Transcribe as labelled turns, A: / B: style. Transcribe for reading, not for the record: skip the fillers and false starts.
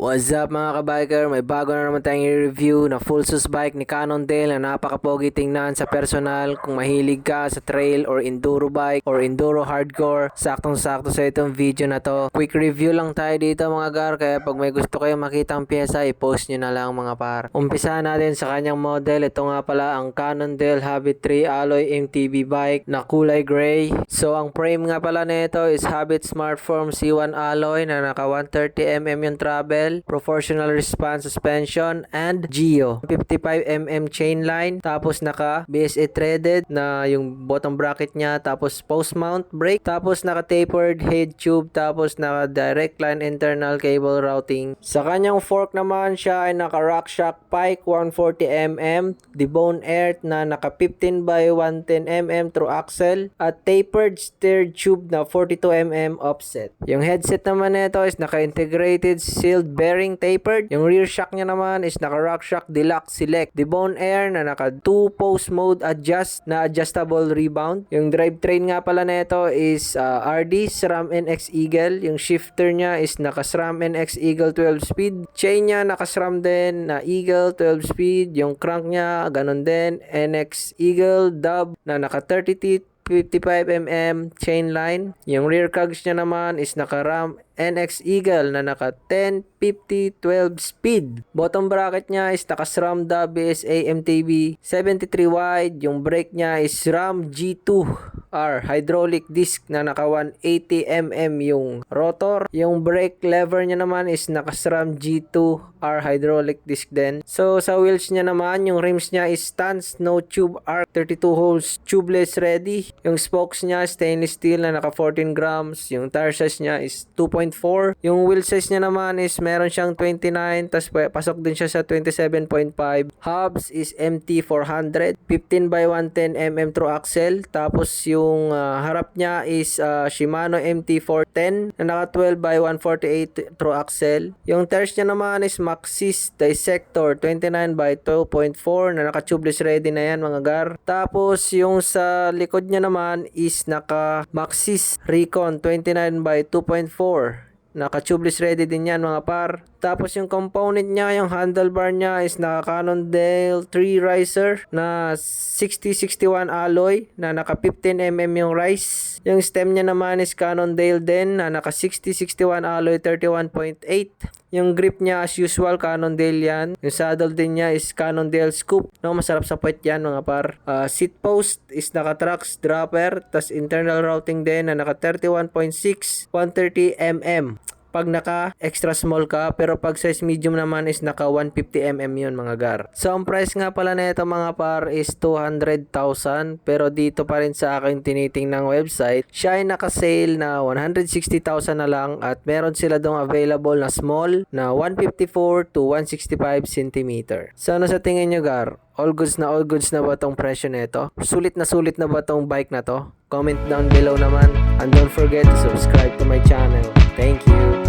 A: What's up mga kabiker? May bago na naman tayong i-review na full sus bike ni Cannondale na napakapogi tingnan sa personal. Kung mahilig ka sa trail or enduro bike or enduro hardcore, saktong-sakto sa itong video na to. Quick review lang tayo dito mga gar, kaya pag may gusto kayong makitang pyesa, i-post nyo na lang mga par. Umpisahan natin sa kanyang model. Ito nga pala ang Cannondale Habit 3 Alloy MTB bike na kulay gray. So ang frame nga pala nito is Habit Smartform C1 alloy na naka 130mm yung travel, proportional response suspension, and Geo 55mm chain line, tapos naka BSA threaded na yung bottom bracket niya, tapos post mount brake, tapos naka tapered head tube, tapos naka direct line internal cable routing. Sa kanyang fork naman, siya ay naka RockShox Pike 140mm debone earth na naka 15x110mm through axle at tapered steered tube na 42mm offset. Yung headset naman nito is naka integrated sealed bearing tapered. Yung rear shock niya naman is naka RockShox Deluxe Select debone air na naka 2 post mode adjust na adjustable rebound. Yung drivetrain nga pala nito is RD SRAM NX Eagle. Yung shifter niya is naka SRAM NX Eagle 12 speed. Chain niya naka SRAM din na Eagle 12 speed. Yung crank niya ganun din NX Eagle dub na naka 30 teeth 55mm chain line. Yung rear cogs niya naman is naka RAM NX Eagle na naka 1050 12 speed. Bottom bracket niya is naka SRAM dub BSA MTB 73 wide. Yung brake niya is SRAM G2R hydraulic disc na naka 180mm yung rotor. Yung brake lever niya naman is naka SRAM G2R hydraulic disc din. So sa wheels niya naman, yung rims niya is Stance No Tube Arc 32 holes tubeless ready. Yung spokes niya stainless steel na naka 14 grams. Yung tire size niya is 2.4. Yung wheel size niya naman is meron siyang 29, tas pasok din siya sa 27.5. Hubs is MT400 15x110mm through axle. Tapos yung harap niya is Shimano MT410 na naka 12x148 through axle. Yung tires niya naman is Maxxis Dissector 29x12.4 na naka tubeless ready na yan mga gar. Tapos yung sa likod niya naman is naka Maxxis Recon 29x2.4 naka tubeless ready din yan mga par. Tapos yung component niya, yung handlebar niya is naka Cannondale 3 riser na 6061 alloy na naka 15mm yung rise. Yung stem niya naman is Cannondale din na naka 6061 alloy 31.8. Yung grip niya as usual Cannondale yan. Yung saddle din niya is Cannondale Scoop. No, masarap sa puwet yan mga par. Seat post is naka Trax dropper. Tas internal routing din na naka 31.6 130mm. Pag naka extra small ka, pero pag size medium naman is naka 150mm yun mga gar. So ang price nga pala nito mga par is 200,000, pero dito pa rin sa aking tinitingnan website, siya ay naka sale na 160,000 na lang at meron sila dong available na small na 154 to 165 cm. So ano sa tingin nyo gar? All goods na ba tong presyo nito? Sulit na ba tong bike na to? Comment down below naman, and don't forget to subscribe to my channel. Thank you.